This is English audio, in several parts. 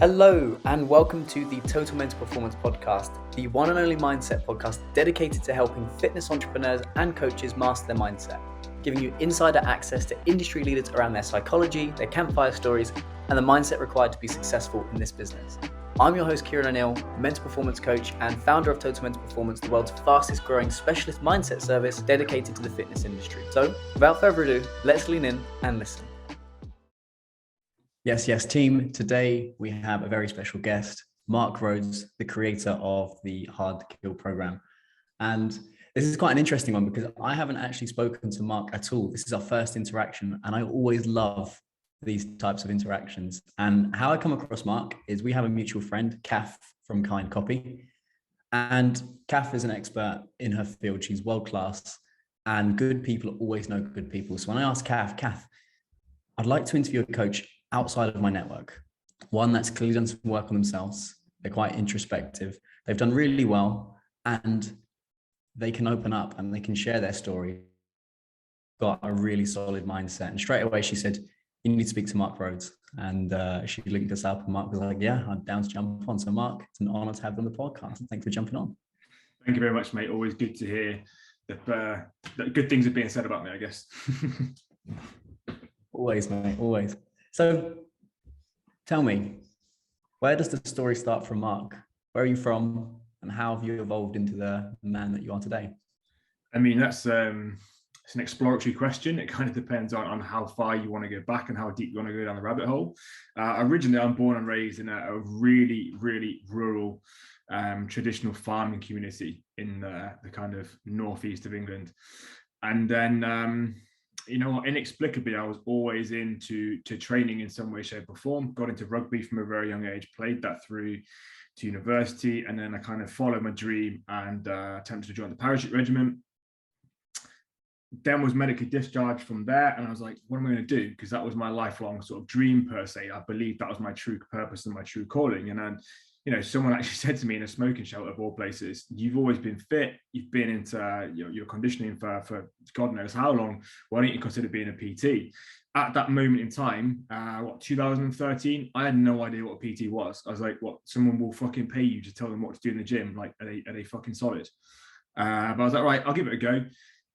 Hello, and welcome to the Total Mental Performance Podcast, the one and only mindset podcast dedicated to helping fitness entrepreneurs and coaches master their mindset, giving you insider access to industry leaders around their psychology, their campfire stories, and the mindset required to be successful in this business. I'm your host, Kieran O'Neill, mental performance coach and founder of Total Mental Performance, the world's fastest growing specialist mindset service dedicated to the fitness industry. So, without further ado, let's lean in and listen. Yes, team. Today we have a very special guest, Marc Rhodes, the creator of the Hard Kill program. And this is quite an interesting one because I haven't actually spoken to Marc at all. This is our first interaction, and I always love these types of interactions. And how I come across Marc is we have a mutual friend, Kath from Kind Copy. And Kath is an expert in her field. She's world class, and good people always know good people. So when I asked Kath, I'd like to interview a coach outside of my network, one that's clearly done some work on themselves. They're quite introspective. They've done really well, and they can open up and they can share their story. Got a really solid mindset. And straight away she said, you need to speak to Marc Rhodes. And she linked us up, and Marc was like, yeah, I'm down to jump on. So Marc, it's an honor to have you on the podcast. Thanks for jumping on. Thank you very much, mate. Always good to hear that good things are being said about me, I guess. Always, mate, always. So tell me, where does the story start from, Marc? Where are you from, and how have you evolved into the man that you are today? I mean, it's an exploratory question. It kind of depends on how far you want to go back and how deep you want to go down the rabbit hole. Originally, I'm born and raised in a really, really rural, traditional farming community in the kind of northeast of England. And then inexplicably, I was always into training in some way, shape, or form. Got into rugby from a very young age, played that through to university, and then I kind of followed my dream and attempted to join the parachute regiment. Then was medically discharged from there, and I was like, what am I going to do? Because that was my lifelong sort of dream, per se. I believed that was my true purpose and my true calling. And then someone actually said to me in a smoking shelter of all places, you've always been fit, you've been into your conditioning for God knows how long, why don't you consider being a PT? At that moment in time, 2013, I had no idea what a PT was. I was like, what, someone will fucking pay you to tell them what to do in the gym? Like, are they fucking solid? But I was like, right, I'll give it a go.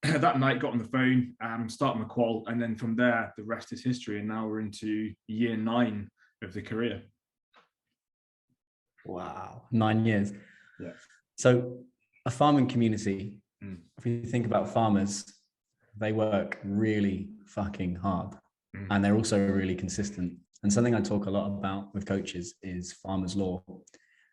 That night, got on the phone, started my qual, and then from there, the rest is history. And now we're into year 9 of the career. Wow, 9 years. Yeah. So a farming community, if you think about farmers, they work really fucking hard, and they're also really consistent. And something I talk a lot about with coaches is farmer's law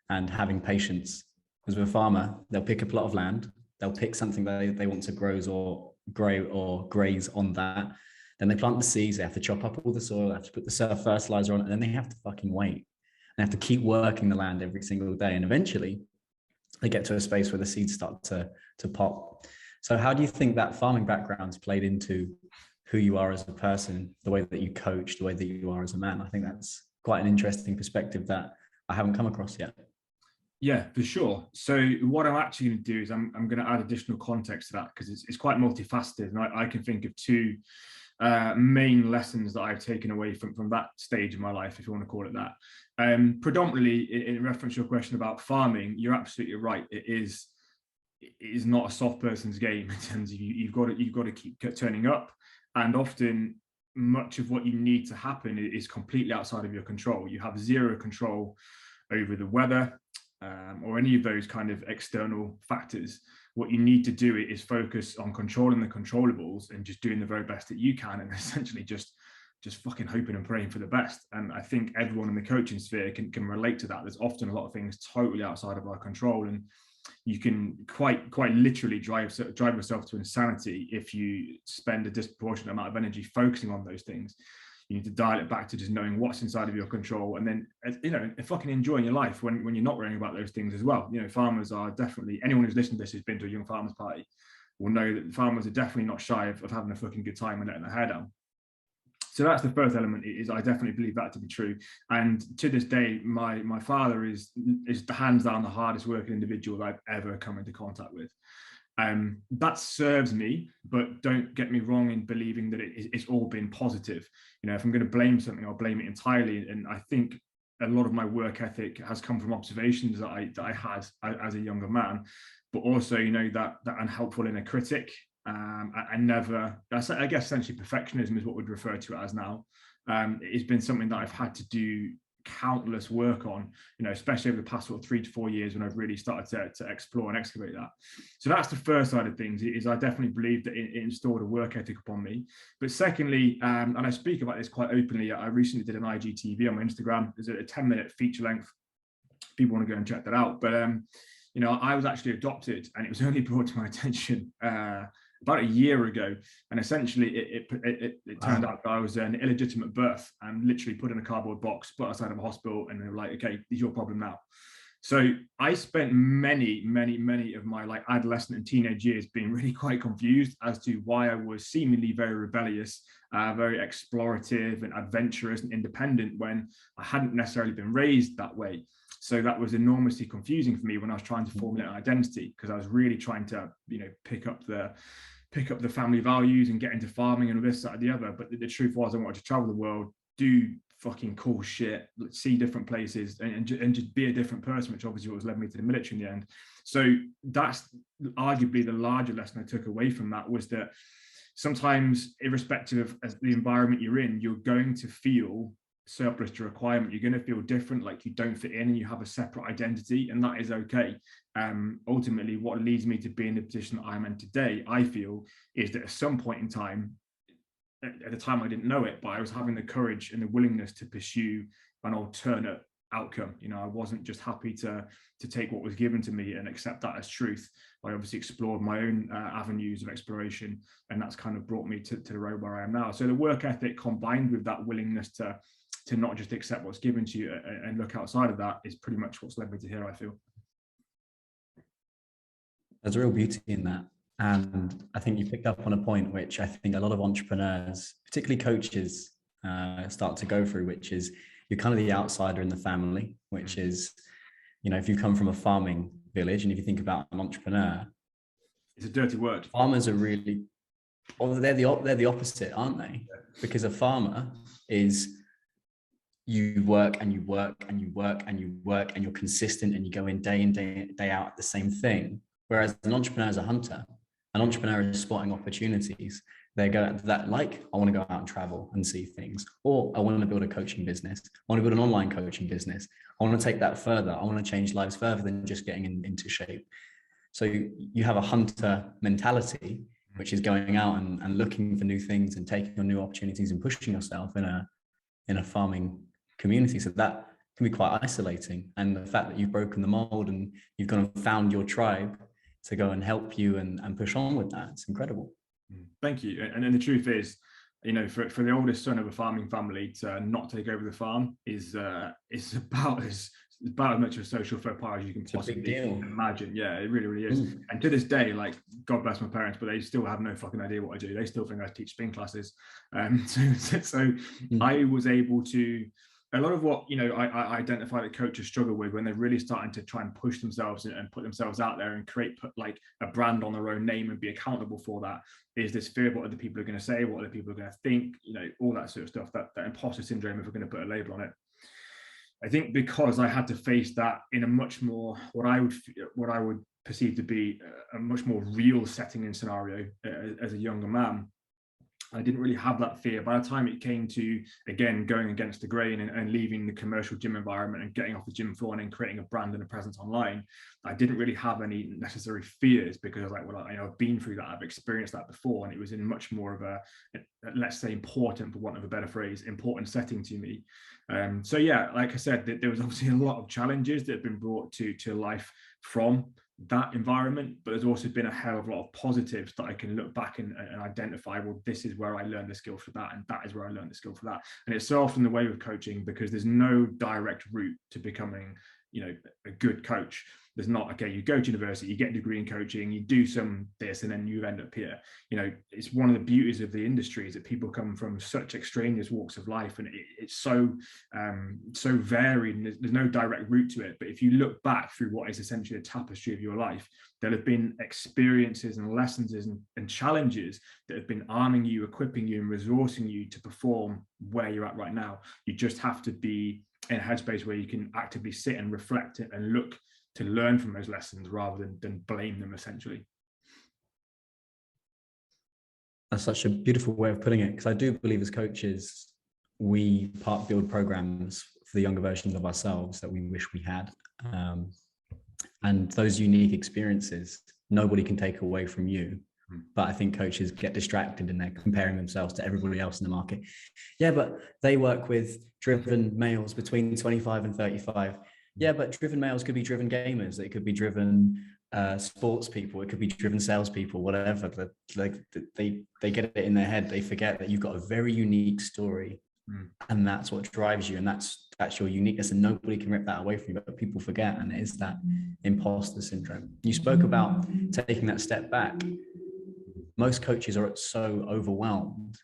and having patience. Because with a farmer, they'll pick a plot of land, they'll pick something they want to grow or graze on that. Then they plant the seeds, they have to chop up all the soil, they have to put the fertilizer on it, and then they have to fucking wait. They have to keep working the land every single day. And eventually they get to a space where the seeds start to pop. So how do you think that farming background's played into who you are as a person, the way that you coach, the way that you are as a man? I think that's quite an interesting perspective that I haven't come across yet. Yeah, for sure. So what I'm actually going to do is I'm going to add additional context to that, because it's quite multifaceted. And I can think of 2 main lessons that I've taken away from that stage of my life, if you want to call it that. Predominantly in reference to your question about farming, you're absolutely right. It is not a soft person's game in terms of you've got to keep turning up, and often much of what you need to happen is completely outside of your control. You have zero control over the weather or any of those kind of external factors. What you need to do is focus on controlling the controllables and just doing the very best that you can, and essentially just fucking hoping and praying for the best. And I think everyone in the coaching sphere can relate to that. There's often a lot of things totally outside of our control, and you can quite literally drive yourself to insanity if you spend a disproportionate amount of energy focusing on those things. You need to dial it back to just knowing what's inside of your control, and then fucking enjoying your life when you're not worrying about those things as well. Farmers are definitely, anyone who's listened to this who's been to a young farmers party will know that farmers are definitely not shy of having a fucking good time and letting their hair down. So that's the first element. Is I definitely believe that to be true. And to this day, my father is hands down the hardest working individual that I've ever come into contact with. That serves me, but don't get me wrong in believing that it's all been positive. If I'm going to blame something, I'll blame it entirely. And I think a lot of my work ethic has come from observations that I had as a younger man, but also, you know, that unhelpful inner critic. I never, I guess essentially perfectionism is what we'd refer to it as now. It's been something that I've had to do countless work on, you know, especially over the past sort of 3 to 4 years when I've really started to explore and excavate that. So that's the first side of things, is I definitely believe that it installed a work ethic upon me. But secondly, and I speak about this quite openly, I recently did an IGTV on my Instagram. There's a 10-minute feature length. People want to go and check that out. But you know, I was actually adopted, and it was only brought to my attention about a year ago. And essentially it turned out that I was an illegitimate birth, and literally put in a cardboard box, put outside of a hospital, and they were like, okay, it's your problem now. So I spent many of my like adolescent and teenage years being really quite confused as to why I was seemingly very rebellious, very explorative and adventurous and independent, when I hadn't necessarily been raised that way. So that was enormously confusing for me when I was trying to formulate an identity, because I was really trying to, you know, pick up the family values and get into farming and this, that, or the other. But the truth was, I wanted to travel the world, do fucking cool shit, see different places, and just be a different person, which obviously was led me to the military in the end. So that's arguably the larger lesson I took away from that, was that sometimes, irrespective of the environment you're in, you're going to feel surplus to requirement. You're going to feel different, like you don't fit in, and you have a separate identity, and that is okay. Ultimately, what leads me to be in the position that I'm in today, I feel, is that at some point in time, at the time I didn't know it, but I was having the courage and the willingness to pursue an alternate outcome. You know, I wasn't just happy to take what was given to me and accept that as truth. I obviously explored my own avenues of exploration, and that's kind of brought me to the road where I am now. So the work ethic, combined with that willingness to not just accept what's given to you and look outside of that, is pretty much what's led me to here, I feel. There's a real beauty in that. And I think you picked up on a point which I think a lot of entrepreneurs, particularly coaches, start to go through, which is you're kind of the outsider in the family, which is, you know, if you come from a farming village, and if you think about an entrepreneur, it's a dirty word. Farmers are really, well, they're the opposite, aren't they? Because a farmer is, you work and you work and you work and you work, and you're consistent, and you go in day out at the same thing. Whereas an entrepreneur is a hunter. An entrepreneur is spotting opportunities. They go that, like, I want to go out and travel and see things, or I want to build a coaching business. I want to build an online coaching business. I want to take that further. I want to change lives further than just getting into shape. So you have a hunter mentality, which is going out and looking for new things and taking on new opportunities and pushing yourself in a farming community. So that can be quite isolating. And the fact that you've broken the mold and you've gone and found your tribe to go and help you and push on with that, it's incredible. Thank you. And then the truth is, you know, for the oldest son of a farming family to not take over the farm is about as much of a social faux pas as you can possibly imagine. Yeah, it really is. And to this day, like, God bless my parents, but they still have no fucking idea what I do. They still think I teach spin classes. So I was able to, a lot of what, you know, I identify that coaches struggle with when they're really starting to try and push themselves and put themselves out there and put like a brand on their own name and be accountable for that, is this fear of what other people are going to say, what other people are going to think, you know, all that sort of stuff, that imposter syndrome, if we're going to put a label on it. I think because I had to face that in a much more, what I would perceive to be a much more real setting and scenario as a younger man, I didn't really have that fear. By the time it came to, again, going against the grain and leaving the commercial gym environment and getting off the gym floor and then creating a brand and a presence online, I didn't really have any necessary fears, because I was like, well, I've been through that, I've experienced that before, and it was in much more of a let's say, important, for want of a better phrase, important setting to me. So yeah, like I said, there was obviously a lot of challenges that have been brought to life from that environment, but there's also been a hell of a lot of positives that I can look back and identify, well, this is where I learned the skill for that, and that is where I learned the skill for that. And it's so often the way with coaching, because there's no direct route to becoming, you know, a good coach. There's not, okay, you go to university, you get a degree in coaching, you do some this, and then you end up here. You know, it's one of the beauties of the industry is that people come from such extraneous walks of life, and it's so varied, and there's no direct route to it. But if you look back through what is essentially a tapestry of your life, there'll have been experiences and lessons and challenges that have been arming you, equipping you, and resourcing you to perform where you're at right now. You just have to be in a headspace where you can actively sit and reflect and look to learn from those lessons rather than blame them, essentially. That's such a beautiful way of putting it, because I do believe as coaches, we part build programs for the younger versions of ourselves that we wish we had. And those unique experiences, nobody can take away from you. But I think coaches get distracted and they're comparing themselves to everybody else in the market. Yeah, but they work with driven males between 25 and 35. Yeah, but driven males could be driven gamers. They could be driven sports people. It could be driven salespeople, whatever. Like they get it in their head. They forget that you've got a very unique story, and that's what drives you, and that's your uniqueness, and nobody can rip that away from you. But people forget, and it is that imposter syndrome. You spoke about taking that step back. Most coaches are so overwhelmed,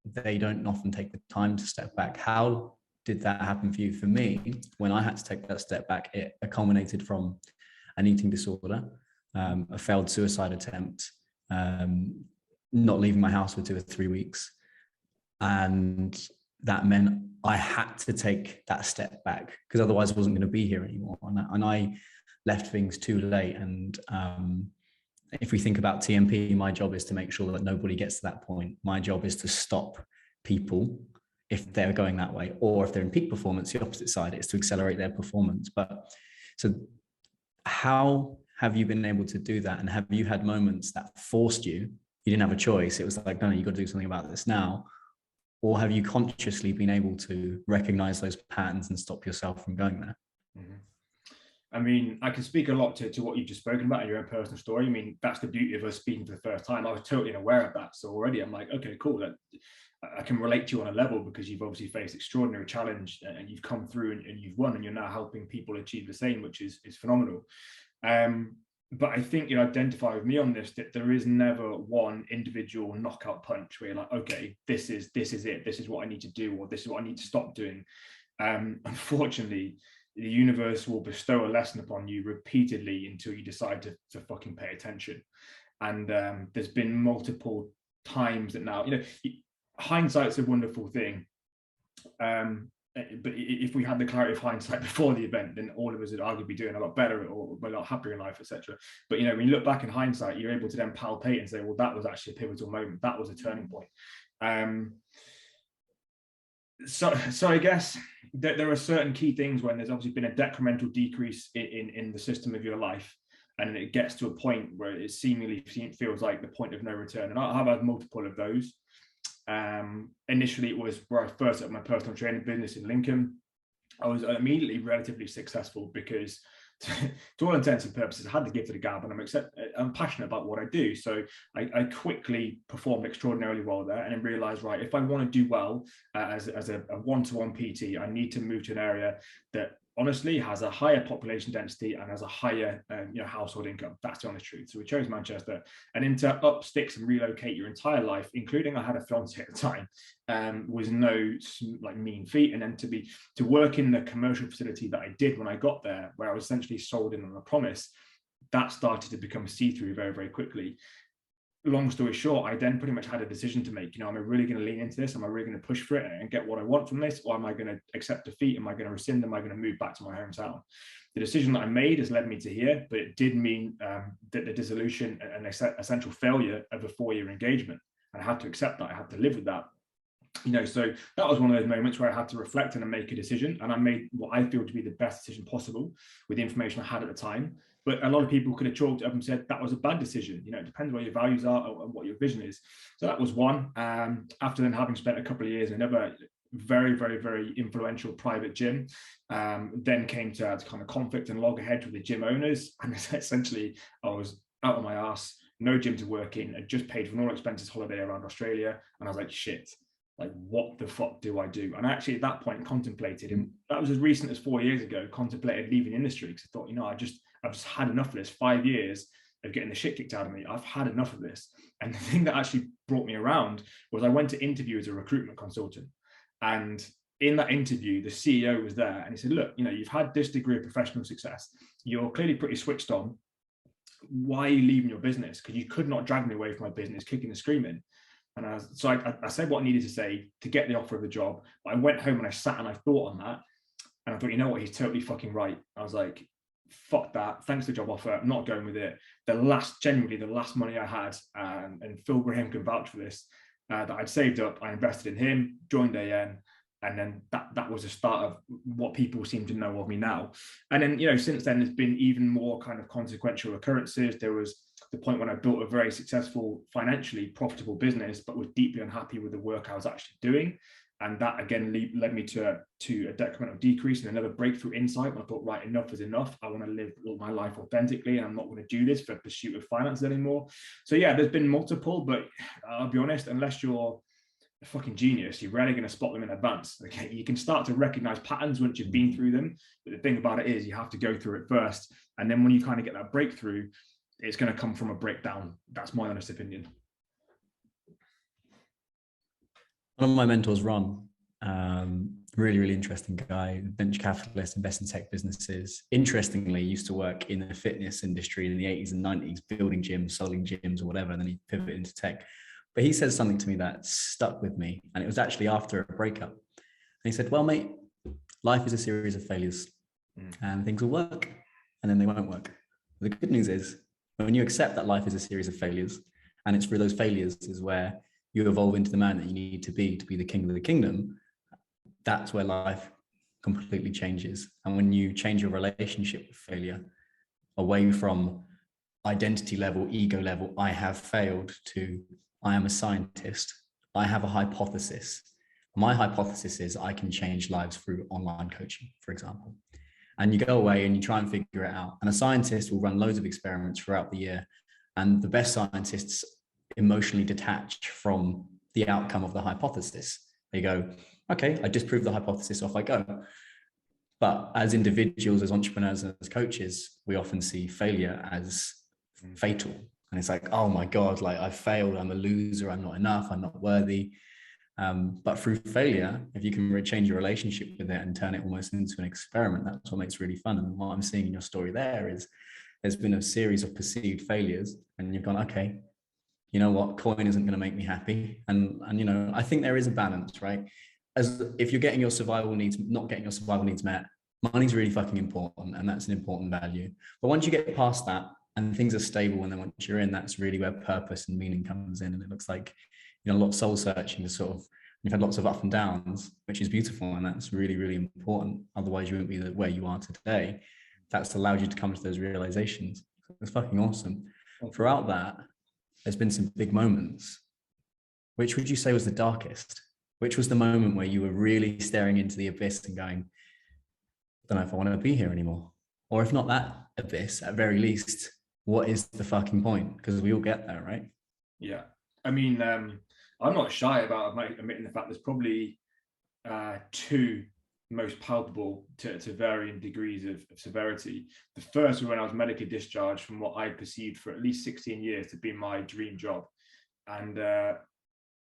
they don't often take the time to step back. How did that happen for you? For me, when I had to take that step back, it culminated from an eating disorder, a failed suicide attempt, not leaving my house for 2 or 3 weeks. And that meant I had to take that step back, because otherwise I wasn't going to be here anymore. And I left things too late. And if we think about TMP, my job is to make sure that nobody gets to that point. My job is to stop people if they're going that way, or if they're in peak performance, the opposite side is to accelerate their performance. But so how have you been able to do that? And have you had moments that forced you didn't have a choice? It was like, no, you've got to do something about this now. Or have you consciously been able to recognize those patterns and stop yourself from going there? Mm-hmm. I mean, I can speak a lot to what you've just spoken about in your own personal story. I mean, that's the beauty of us speaking for the first time. I was totally aware of that. So already I'm like, okay, cool. I can relate to you on a level, because you've obviously faced extraordinary challenge and you've come through and you've won, and you're now helping people achieve the same, which is phenomenal. But I think you identify with me on this, that there is never one individual knockout punch where you're like, okay, this is it. This is what I need to do, or this is what I need to stop doing. Unfortunately, the universe will bestow a lesson upon you repeatedly until you decide to fucking pay attention. And there's been multiple times that now, hindsight's a wonderful thing. But if we had the clarity of hindsight before the event, then all of us would arguably be doing a lot better or a lot happier in life, etc. But when you look back in hindsight, you're able to then palpate and say, well, that was actually a pivotal moment. That was a turning point. So I guess that there are certain key things when there's obviously been a detrimental decrease in the system of your life, and it gets to a point where it seemingly feels like the point of no return. And I've had multiple of those. Initially, it was where I first set up my personal training business in Lincoln. I was immediately relatively successful because, to all intents and purposes, I had the gift of the gab, and I'm passionate about what I do. So I quickly performed extraordinarily well there, and then realized, right, if I want to do well as a one-to-one PT, I need to move to an area that honestly has a higher population density and has a higher household income. That's the honest truth. So we chose Manchester, and then to up sticks and relocate your entire life, including I had a fiance at the time, was no mean feat. And then to work in the commercial facility that I did when I got there, where I was essentially sold in on a promise, that started to become see-through very, very quickly. Long story short, I then pretty much had a decision to make. Am I really going to lean into this? Am I really going to push for it and get what I want from this? Or am I going to accept defeat? Am I going to rescind? Am I going to move back to my hometown? The decision that I made has led me to here, but it did mean that the dissolution and essential failure of a 4-year engagement. And I had to accept that. I had to live with that. So that was one of those moments where I had to reflect and make a decision. And I made what I feel to be the best decision possible with the information I had at the time. But a lot of people could have chalked it up and said that was a bad decision. It depends where your values are and what your vision is. So that was one. After then having spent a couple of years in another very, very, very influential private gym, then came to kind of conflict and loggerheads with the gym owners. And essentially I was out on my ass, no gym to work in. I just paid for an all expenses holiday around Australia. And I was like, shit, what the fuck do I do? And I actually at that point contemplated, and that was as recent as 4 years ago, contemplated leaving the industry, because I thought, I've just had enough of this. 5 years of getting the shit kicked out of me. I've had enough of this. And the thing that actually brought me around was I went to interview as a recruitment consultant. And in that interview, the CEO was there, and he said, look, you've had this degree of professional success. You're clearly pretty switched on. Why are you leaving your business? Because you could not drag me away from my business, kicking and screaming. And I said what I needed to say to get the offer of the job. But I went home and I sat and I thought on that. And I thought, you know what, he's totally fucking right. I was like, fuck that. Thanks for the job offer. I'm not going with it. Genuinely the last money I had, and Phil Graham can vouch for this, that I'd saved up, I invested in him, joined AN, and then that was the start of what people seem to know of me now. And then, you know, since then, there's been even more kind of consequential occurrences. There was the point when I built a very successful, financially profitable business, but was deeply unhappy with the work I was actually doing. And that again led me to a decremental decrease and another breakthrough insight. I thought, right, enough is enough. I want to live my life authentically, and I'm not going to do this for pursuit of finance anymore. So yeah, there's been multiple, but I'll be honest, unless you're a fucking genius, you're rarely going to spot them in advance. Okay, you can start to recognize patterns once you've been through them, but the thing about it is you have to go through it first, and then when you kind of get that breakthrough, it's going to come from a breakdown. That's my honest opinion. One of my mentors, Ron, really, really interesting guy, venture capitalist, invests in tech businesses. Interestingly, used to work in the fitness industry in the 80s and 90s, building gyms, selling gyms or whatever, and then he pivoted into tech. But he said something to me that stuck with me, and it was actually after a breakup. And he said, well, mate, life is a series of failures, and things will work, and then they won't work. The good news is, when you accept that life is a series of failures, and it's through those failures is where you evolve into the man that you need to be the king of the kingdom, that's where life completely changes. And when you change your relationship with failure away from identity level, ego level, I have failed, to I am a scientist, I have a hypothesis. My hypothesis is I can change lives through online coaching, for example. And you go away and you try and figure it out. And a scientist will run loads of experiments throughout the year. And the best scientists emotionally detach from the outcome of the hypothesis. They go, okay, I disproved the hypothesis, off I go. But as individuals, as entrepreneurs, and as coaches, we often see failure as fatal. And it's like, oh my God, like I failed, I'm a loser, I'm not enough, I'm not worthy. But through failure, if you can change your relationship with it and turn it almost into an experiment, that's what makes it really fun. And what I'm seeing in your story there is there's been a series of perceived failures, and you've gone, okay, you know what, coin isn't going to make me happy. And you know, I think there is a balance, right? As if you're getting your survival needs, not getting your survival needs met, money's really fucking important, and that's an important value. But once you get past that and things are stable, and then once you're in, that's really where purpose and meaning comes in. And it looks like, you know, a lot of soul searching is sort of, you've had lots of ups and downs, which is beautiful, and that's really, really important. Otherwise you wouldn't be where you are today. That's allowed you to come to those realizations. It's fucking awesome. Throughout that, there's been some big moments. Which would you say was the darkest? Which was the moment where you were really staring into the abyss and going, I don't know if I want to be here anymore? Or if not that abyss, at very least, what is the fucking point? Because we all get there, right? Yeah. I mean, I'm not shy about admitting the fact there's probably two most palpable to varying degrees of severity. The first was when I was medically discharged from what I perceived for at least 16 years to be my dream job. And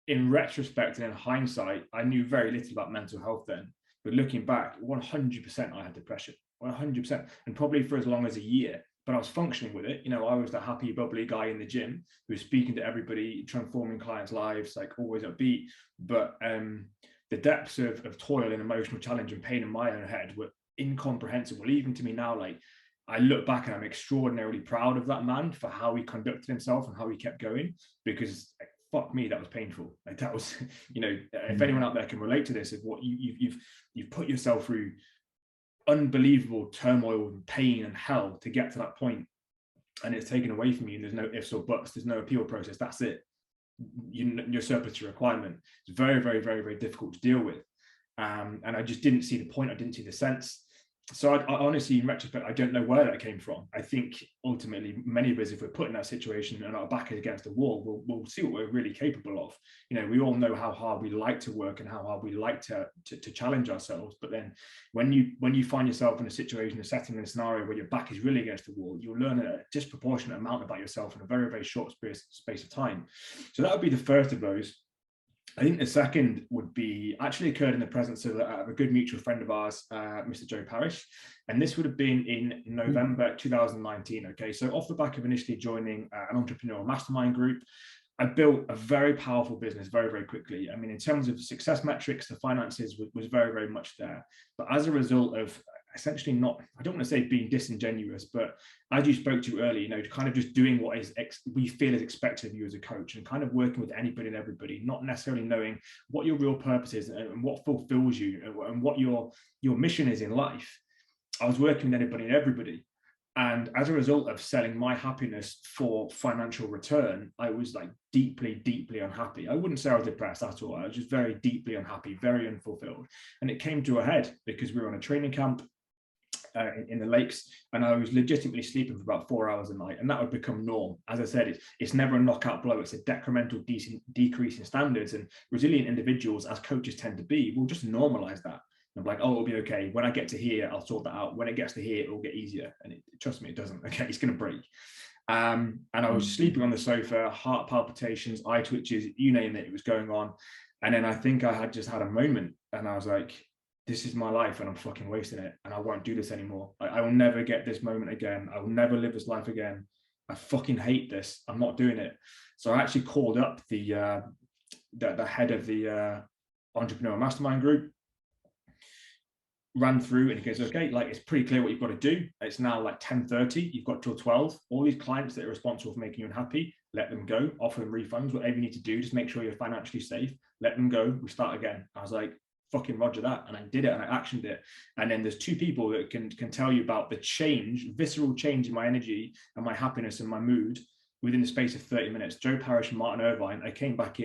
in retrospect and in hindsight, I knew very little about mental health then. But looking back, 100% I had depression, 100%, and probably for as long as a year. But I was functioning with it. You know, I was the happy, bubbly guy in the gym who was speaking to everybody, transforming clients' lives, like always upbeat. But the depths of toil and emotional challenge and pain in my own head were incomprehensible. Even to me now, like I look back and I'm extraordinarily proud of that man for how he conducted himself and how he kept going, because fuck me, that was painful. Like that was, you know, if anyone out there can relate to this, of what you've put yourself through unbelievable turmoil and pain and hell to get to that point, and it's taken away from you, and there's no ifs or buts, there's no appeal process, that's it. You're surplus to requirement. It's very, very, very, very difficult to deal with. And I just didn't see the point. I didn't see the sense. So I honestly, in retrospect, I don't know where that came from. I think ultimately, many of us, if we're put in that situation and our back is against the wall, we'll see what we're really capable of. You know, we all know how hard we like to work and how hard we like to challenge ourselves. But then when you find yourself in a situation, a setting, in a scenario where your back is really against the wall, you'll learn a disproportionate amount about yourself in a very, very short space of time. So that would be the first of those. I think the second would be actually occurred in the presence of a good mutual friend of ours, Mr. Joe Parrish. And this would have been in November 2019. Okay, so off the back of initially joining an entrepreneurial mastermind group, I built a very powerful business very, very quickly. I mean, in terms of success metrics, the finances was very, very much there. But as a result of essentially not, I don't want to say being disingenuous, but as you spoke to earlier, you know, kind of just doing what is we feel is expected of you as a coach, and kind of working with anybody and everybody, not necessarily knowing what your real purpose is and what fulfills you and what your mission is in life. I was working with anybody and everybody. And as a result of selling my happiness for financial return, I was like deeply, deeply unhappy. I wouldn't say I was depressed at all. I was just very deeply unhappy, very unfulfilled. And it came to a head because we were on a training camp in the lakes, and I was legitimately sleeping for about 4 hours a night, and that would become norm. As I said, it's never a knockout blow. It's a decremental decrease in standards, and resilient individuals, as coaches tend to be, will just normalize that. I'm like, oh, it'll be okay. When I get to here, I'll sort that out. When it gets to here, it will get easier. And trust me, it doesn't. Okay, it's going to break. And I was sleeping on the sofa, heart palpitations, eye twitches, you name it, it was going on. And then I think I had just had a moment, and I was like, this is my life and I'm fucking wasting it, and I won't do this anymore. I will never get this moment again. I will never live this life again. I fucking hate this. I'm not doing it. So I actually called up the head of the entrepreneur mastermind group, ran through, and he goes, okay, like, it's pretty clear what you've got to do. It's now like 10:30, you've got till 12. All these clients that are responsible for making you unhappy, let them go, offer them refunds, whatever you need to do, just make sure you're financially safe, let them go, we start again. I was like, fucking roger that. And I did it, and I actioned it. And then there's two people that can tell you about the change, visceral change in my energy and my happiness and my mood within the space of 30 minutes. Joe Parrish and Martin Irvine. I came back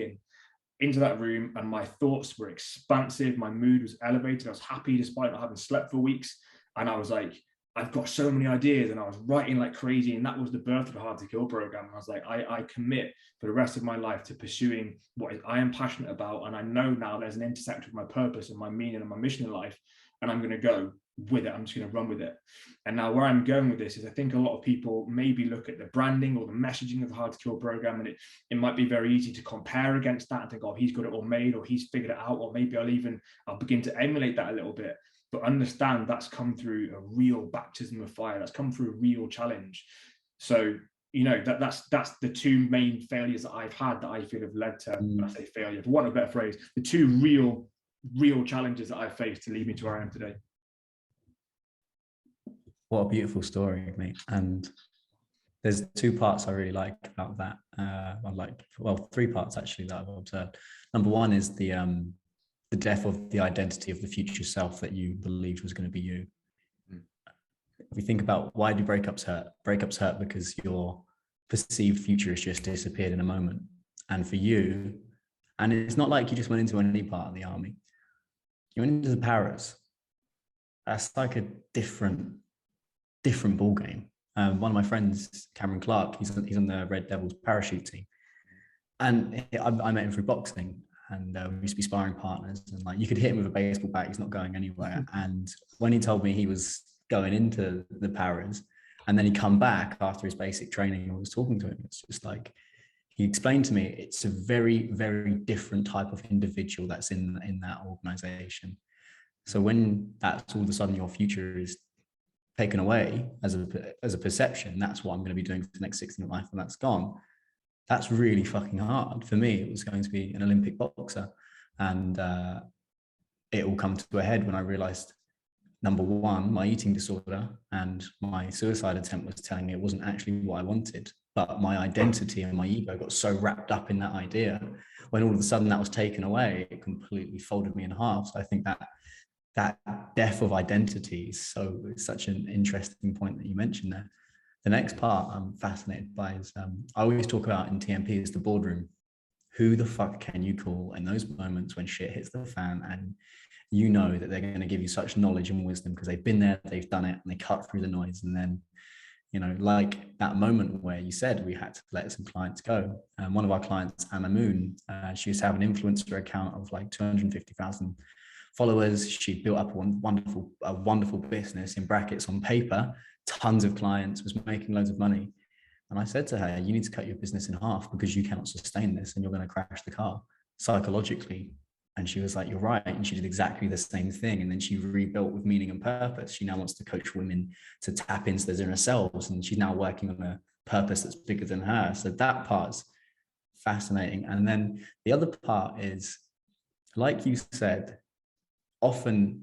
into that room, and my thoughts were expansive. My mood was elevated. I was happy despite not having slept for weeks. And I was like, I've got so many ideas, and I was writing like crazy. And that was the birth of the Hard to Kill program. And I was like, I commit for the rest of my life to pursuing what I am passionate about. And I know now there's an intersect with my purpose and my meaning and my mission in life. And I'm going to go with it. I'm just going to run with it. And now where I'm going with this is, I think a lot of people maybe look at the branding or the messaging of the Hard to Kill program, and it might be very easy to compare against that and think, oh, he's got it all made, or he's figured it out, or maybe I'll begin to emulate that a little bit. But understand that's come through a real baptism of fire. That's come through a real challenge. So, you know, that's the two main failures that I've had that I feel have led to, I say failure, for want of a better phrase, the two real challenges that I've faced to lead me to where I am today. What a beautiful story, mate. And there's two parts I really like about that. Three parts actually that I've observed. Number one is the death of the identity of the future self that you believed was going to be you. If we think about, why do breakups hurt? Breakups hurt because your perceived future has just disappeared in a moment. And for you, and it's not like you just went into any part of the army. You went into the paras. That's like a different ball game. One of my friends, Cameron Clark, he's on the Red Devils parachute team. And I met him through boxing. And we used to be sparring partners, and like, you could hit him with a baseball bat, he's not going anywhere. And when he told me he was going into the paras, and then he come back after his basic training, I was talking to him, it's just like, he explained to me, it's a very, very different type of individual that's in that organization. So when that's all of a sudden your future is taken away as a perception, that's what I'm going to be doing for the next 16 of life, and that's gone. That's really fucking hard. For me, it was going to be an Olympic boxer. And it all come to a head when I realized, number one, my eating disorder and my suicide attempt was telling me it wasn't actually what I wanted. But my identity and my ego got so wrapped up in that idea, when all of a sudden that was taken away, it completely folded me in half. So I think that death of identity is such an interesting point that you mentioned there. The next part I'm fascinated by is, I always talk about in TMP is the boardroom. Who the fuck can you call in those moments when shit hits the fan, and you know that they're going to give you such knowledge and wisdom because they've been there, they've done it, and they cut through the noise. And then, you know, like that moment where you said we had to let some clients go. One of our clients, Anna Moon, she used to have an influencer account of like 250,000 followers. She built up a wonderful business, in brackets on paper, tons of clients, was making loads of money. And I said to her, you need to cut your business in half because you cannot sustain this and you're going to crash the car psychologically. And she was like, you're right. And she did exactly the same thing. And then she rebuilt with meaning and purpose. She now wants to coach women to tap into their inner selves. And she's now working on a purpose that's bigger than her. So that part's fascinating. And then the other part is, like you said, often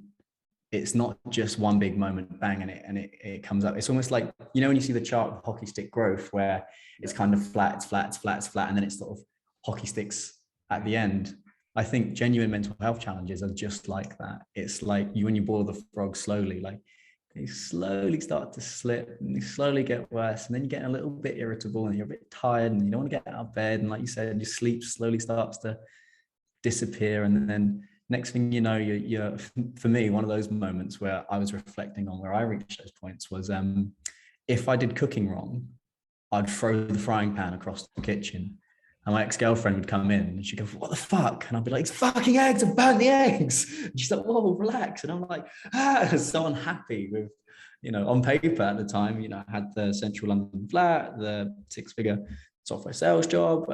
it's not just one big moment, bang, and it comes up. It's almost like, you know, when you see the chart of hockey stick growth, where it's kind of flat, it's flat, it's flat, it's flat, and then it's sort of hockey sticks at the end. I think genuine mental health challenges are just like that. It's like when you boil the frog slowly, like they slowly start to slip and they slowly get worse. And then you get a little bit irritable and you're a bit tired and you don't want to get out of bed. And like you said, your sleep slowly starts to disappear. And then next thing you know, you're for me, one of those moments where I was reflecting on where I reached those points was if I did cooking wrong, I'd throw the frying pan across the kitchen. And my ex-girlfriend would come in and she'd go, what the fuck? And I'd be like, it's fucking eggs, I burnt the eggs. And she's like, whoa, relax. And I'm like, I was so unhappy with, you know, on paper at the time, you know, I had the central London flat, the 6-figure software sales job.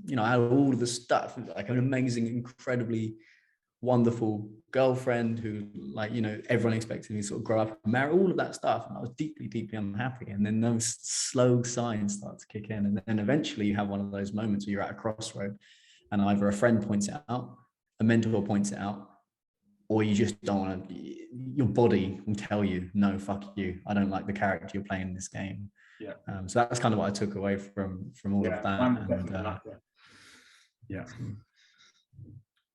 You know, I had all of the stuff, like an amazing, incredibly wonderful girlfriend who, like, you know, everyone expected me to sort of grow up and marry, all of that stuff, and I was deeply unhappy. And then those slow signs start to kick in, and then eventually you have one of those moments where you're at a crossroad and either a friend points it out, a mentor points it out, or you just don't want to. Your body will tell you, no, fuck you, I don't like the character you're playing in this game. So that's kind of what I took away from all of that. And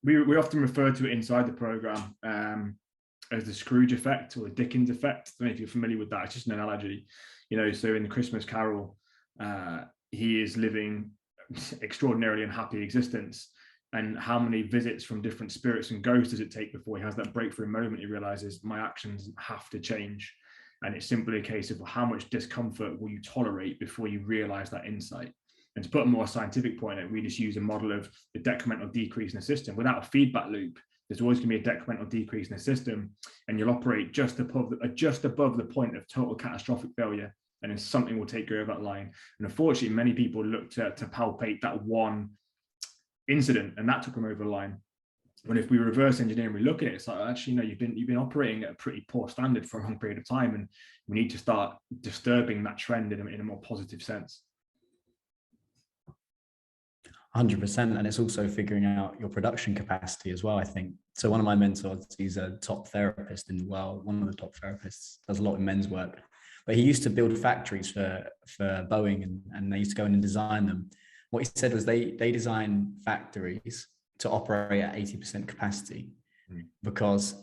we often refer to it inside the program as the Scrooge effect or the Dickens effect. I don't know if you're familiar with that. It's just an analogy, you know. So in the Christmas Carol, he is living extraordinarily unhappy existence, and how many visits from different spirits and ghosts does it take before he has that breakthrough moment? He realizes my actions have to change, and it's simply a case of how much discomfort will you tolerate before you realize that insight. And to put a more scientific point on it, we just use a model of the decremental decrease in the system. Without a feedback loop, there's always going to be a decremental decrease in the system, and you'll operate just above the point of total catastrophic failure, and then something will take you over that line. And unfortunately, many people look to palpate that one incident, and that took them over the line. When if we reverse engineer and we look at it, it's like, actually, no, you've been operating at a pretty poor standard for a long period of time, and we need to start disturbing that trend in a more positive sense. 100%. And it's also figuring out your production capacity as well, I think. So one of my mentors, he's a top therapist in the world, one of the top therapists, does a lot in men's work, but he used to build factories for Boeing, and they used to go in and design them. What he said was they design factories to operate at 80% capacity, because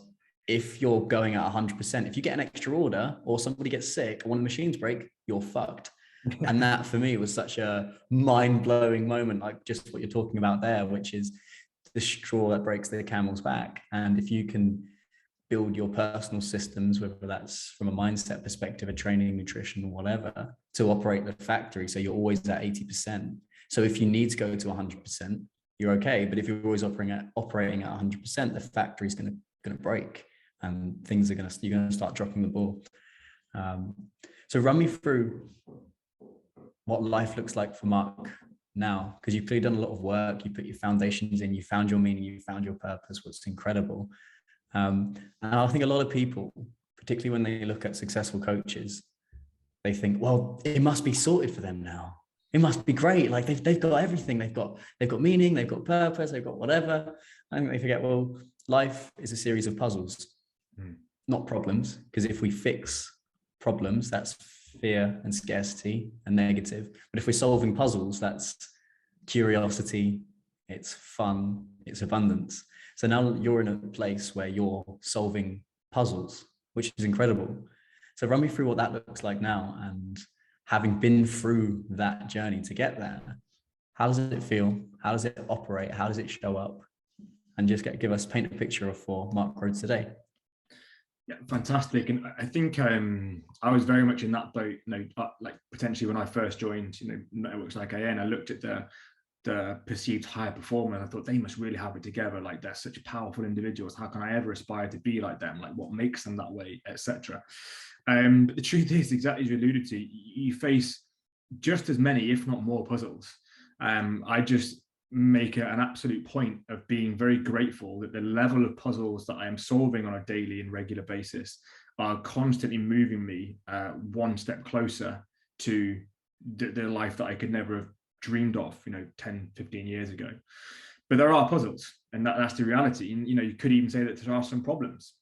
if you're going at 100%, if you get an extra order or somebody gets sick or one of the machines break, you're fucked. And that for me was such a mind-blowing moment, like just what you're talking about there, which is the straw that breaks the camel's back. And if you can build your personal systems, whether that's from a mindset perspective, a training, nutrition, whatever, to operate the factory, so you're always at 80%. So if you need to go to 100%, you're okay. But if you're always operating at 100%, the factory's going to break, and you're going to start dropping the ball. So run me through what life looks like for Marc now, because you've clearly done a lot of work, you put your foundations in, you found your meaning, you found your purpose, what's incredible. And I think a lot of people, particularly when they look at successful coaches, they think, well, it must be sorted for them now. It must be great. Like they've got everything. They've got meaning, they've got purpose, they've got whatever. And they forget, well, life is a series of puzzles, not problems. Because if we fix problems, that's fear and scarcity and negative. But if we're solving puzzles, that's curiosity, it's fun, it's abundance. So now you're in a place where you're solving puzzles, which is incredible. So run me through what that looks like now, and having been through that journey to get there, how does it feel? How does it operate? How does it show up? And just paint a picture for Marc Rhodes today. Yeah, fantastic. And I think I was very much in that boat, like potentially when I first joined, networks like AN, I looked at the perceived higher performer, and I thought they must really have it together. Like they're such powerful individuals. How can I ever aspire to be like them? Like what makes them that way, etc. But the truth is, exactly as you alluded to, you face just as many, if not more, puzzles. I just make an absolute point of being very grateful that the level of puzzles that I am solving on a daily and regular basis are constantly moving me one step closer to the life that I could never have dreamed of, 10, 15 years ago. But there are puzzles, and that's the reality. And, you could even say that there are some problems.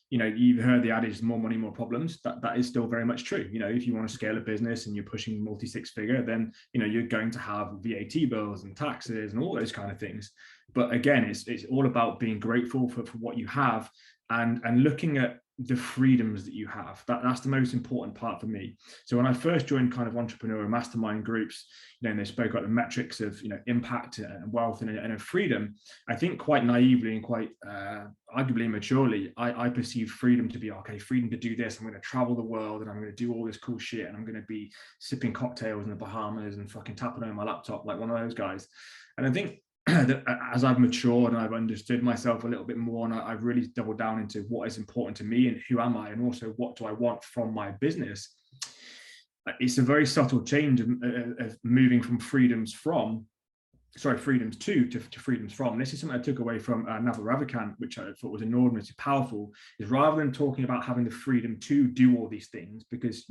You've heard the adage, more money, more problems. That is still very much true. If you want to scale a business and you're pushing multi-six figure, then, you're going to have VAT bills and taxes and all those kind of things. But again, it's all about being grateful for what you have, and looking at the freedoms that you have. That's the most important part for me. So when I first joined kind of entrepreneur mastermind groups, and they spoke about the metrics of, impact and wealth and freedom, I think quite naively and quite arguably maturely, I perceive freedom to be, okay, freedom to do this. I'm going to travel the world and I'm going to do all this cool shit, and I'm going to be sipping cocktails in the Bahamas and fucking tapping on my laptop like one of those guys. And I think that as I've matured and I've understood myself a little bit more, and I've really doubled down into what is important to me and who am I, and also what do I want from my business, it's a very subtle change of moving from freedoms to freedoms from. This is something I took away from Naval Ravikant, which I thought was enormously powerful, is rather than talking about having the freedom to do all these things, because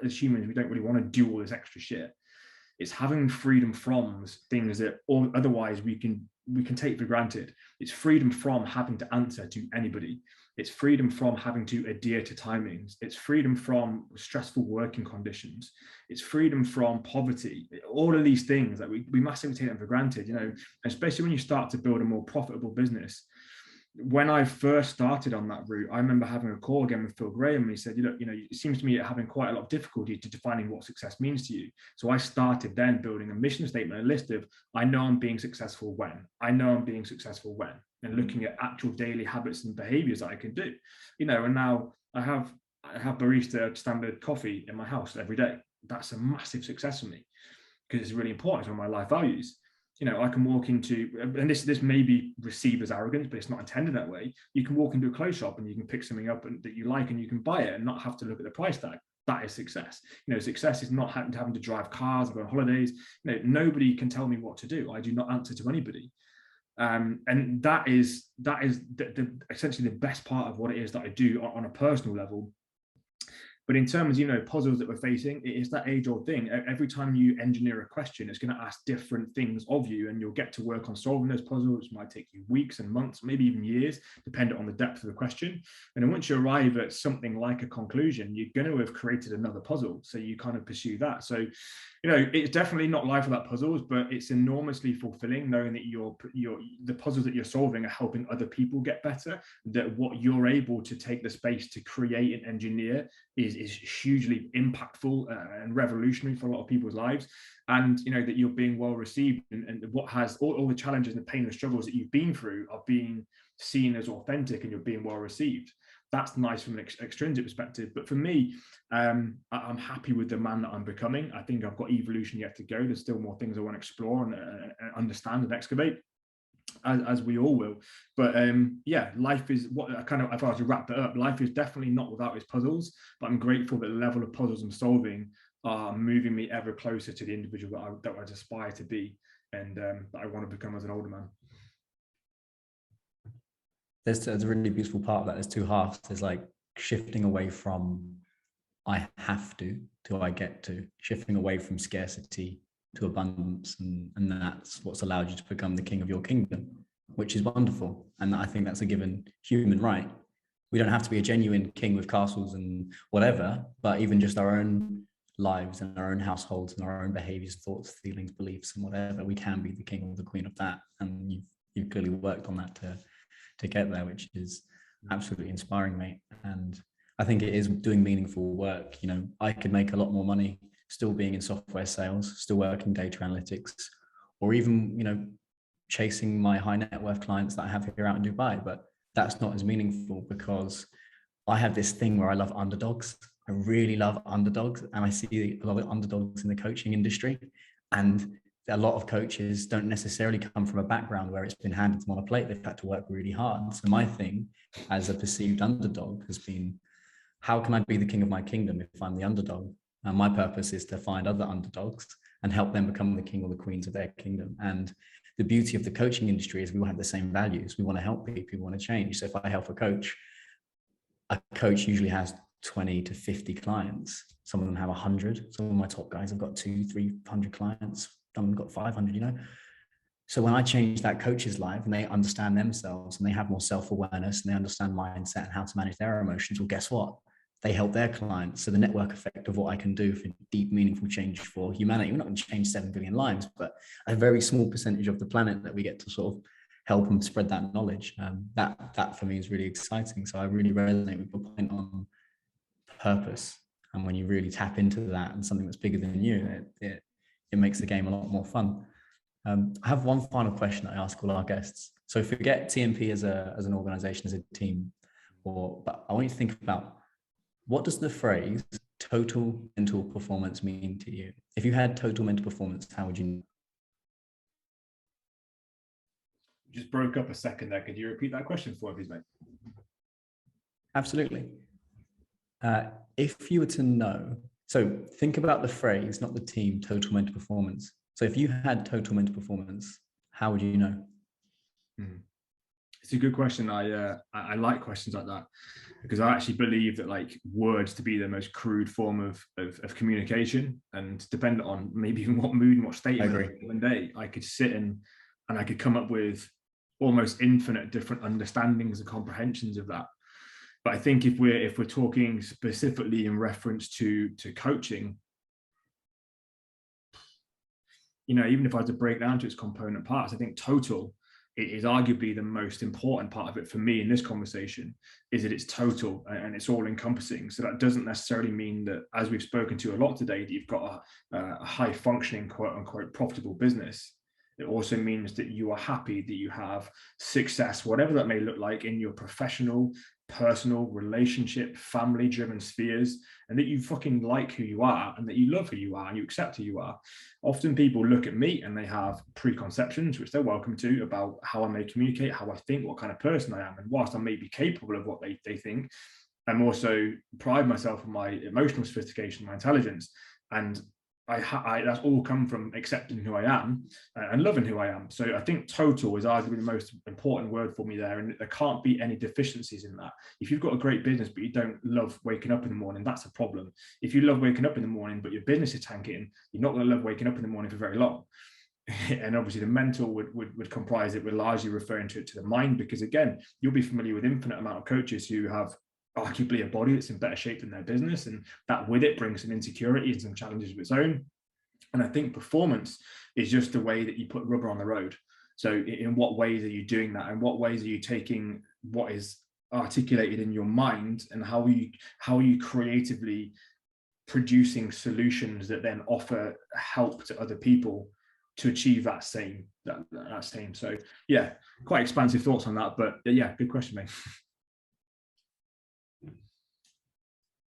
as humans, we don't really want to do all this extra shit. It's having freedom from things that otherwise we can take for granted. It's freedom from having to answer to anybody. It's freedom from having to adhere to timings. It's freedom from stressful working conditions. It's freedom from poverty. All of these things that we massively take them for granted, especially when you start to build a more profitable business. When I first started on that route, I remember having a call again with Phil Graham, and he said, it seems to me you're having quite a lot of difficulty to defining what success means to you. So I started then building a mission statement, a list of, I know I'm being successful when, and looking at actual daily habits and behaviors that I can do, and now I have barista standard coffee in my house every day. That's a massive success for me, because it's really important to my life values. I can walk into, and this may be received as arrogance, but it's not intended that way. You can walk into a clothes shop and you can pick something up that you like, and you can buy it and not have to look at the price tag. That is success. Success is not having to drive cars or go on holidays. Nobody can tell me what to do. I do not answer to anybody. And that is essentially the best part of what it is that I do on a personal level. But in terms, puzzles that we're facing, it is that age-old thing. Every time you engineer a question, it's going to ask different things of you, and you'll get to work on solving those puzzles. It might take you weeks and months, maybe even years, depending on the depth of the question. And then once you arrive at something like a conclusion, you're going to have created another puzzle. So you kind of pursue that. So, it's definitely not life without puzzles, but it's enormously fulfilling knowing that the puzzles that you're solving are helping other people get better, that what you're able to take the space to create and engineer is hugely impactful and revolutionary for a lot of people's lives. And that you're being well received, and what has all the challenges and the pain and struggles that you've been through are being seen as authentic, and you're being well received. That's nice from an extrinsic perspective. But for me, I'm happy with the man that I'm becoming. I think I've got evolution yet to go. There's still more things I want to explore and understand and excavate, as we all will. But life is what I kind of, if I was to wrap it up, life is definitely not without its puzzles, but I'm grateful that the level of puzzles I'm solving are moving me ever closer to the individual that I aspire to be, and that I want to become as an older man. There's a really beautiful part of that. There's two halves. There's like shifting away from I have to I get to, shifting away from scarcity to abundance, and that's what's allowed you to become the king of your kingdom, which is wonderful. And I think that's a given human right. We don't have to be a genuine king with castles and whatever, but even just our own lives and our own households and our own behaviors, thoughts, feelings, beliefs, and whatever, we can be the king or the queen of that. And you've clearly worked on that to get there, which is absolutely inspiring, mate. And I think it is doing meaningful work. I could make a lot more money still being in software sales, still working data analytics, or even, chasing my high net worth clients that I have here out in Dubai. But that's not as meaningful, because I have this thing where I love underdogs. I really love underdogs. And I see a lot of underdogs in the coaching industry. And a lot of coaches don't necessarily come from a background where it's been handed to them on a plate. They've had to work really hard. So my thing as a perceived underdog has been, how can I be the king of my kingdom if I'm the underdog? And my purpose is to find other underdogs and help them become the king or the queens of their kingdom. And the beauty of the coaching industry is we all have the same values. We want to help people, we want to change. So if I help a coach usually has 20 to 50 clients. Some of them have 100. Some of my top guys have got 200-300 clients. Some have got 500, you know. So when I change that coach's life and they understand themselves and they have more self-awareness and they understand mindset and how to manage their emotions, well, guess what? They help their clients. So the network effect of what I can do for deep, meaningful change for humanity, we're not going to change 7 billion lives, but a very small percentage of the planet that we get to sort of help them spread that knowledge. That for me is really exciting. So I really resonate with the point on purpose. And when you really tap into that and something that's bigger than you, it makes the game a lot more fun. I have one final question I ask all our guests. So forget TMP as an organization, as a team, but I want you to think about, what does the phrase total mental performance mean to you? If you had total mental performance, how would you know? Just broke up a second there. Could you repeat that question for me, please, mate? Absolutely. If you were to know, so think about the phrase, not the team, total mental performance. So if you had total mental performance, how would you know? It's a good question. I like questions like that, because I actually believe that like words to be the most crude form of communication, and dependent on maybe even what mood and what state I'm in one day, I could sit and I could come up with almost infinite different understandings and comprehensions of that. But I think if we're talking specifically in reference to coaching, you know, even if I had to break down to its component parts, I think total is arguably the most important part of it for me in this conversation, is that it's total and it's all encompassing. So that doesn't necessarily mean that, as we've spoken to a lot today, that you've got a high functioning, quote unquote, profitable business. It also means that you are happy, that you have success, whatever that may look like, in your professional, personal, relationship, family driven spheres, and that you fucking like who you are and that you love who you are and you accept who you are. Often people look at me and they have preconceptions, which they're welcome to, about how I may communicate, how I think, what kind of person I am. And whilst I may be capable of what they think, I'm also pride myself on my emotional sophistication, my intelligence. And that's all come from accepting who I am and loving who I am. So I think total is arguably the most important word for me there, and there can't be any deficiencies in that. If you've got a great business but you don't love waking up in the morning, that's a problem. If you love waking up in the morning but your business is tanking, you're not going to love waking up in the morning for very long. And obviously the mental would comprise it. We're largely referring to the mind, because again, you'll be familiar with infinite amount of coaches who have arguably a body that's in better shape than their business, and that with it brings some insecurity and some challenges of its own. And I think performance is just the way that you put rubber on the road. So in what ways are you doing that, and what ways are you taking what is articulated in your mind, and how are you creatively producing solutions that then offer help to other people to achieve that same. So yeah, quite expansive thoughts on that, but yeah, good question, mate.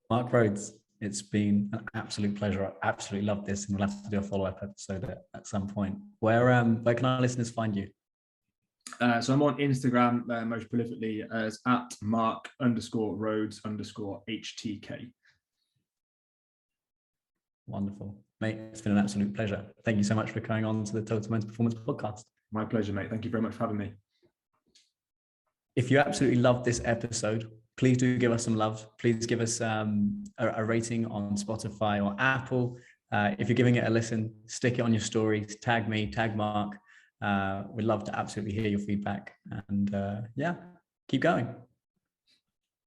Marc Rhodes, it's been an absolute pleasure. I absolutely loved this, and we'll have to do a follow-up episode at some point. Where can our listeners find you? So I'm on Instagram most prolifically as @Marc_Rhodes_HTK. Wonderful, mate. It's been an absolute pleasure. Thank you so much for coming on to the Total Mental Performance podcast. My pleasure, mate. Thank you very much for having me. If you absolutely loved this episode, please do give us some love. Please give us a rating on Spotify or Apple. If you're giving it a listen, stick it on your stories, tag me, tag Marc. We'd love to absolutely hear your feedback. And yeah, keep going.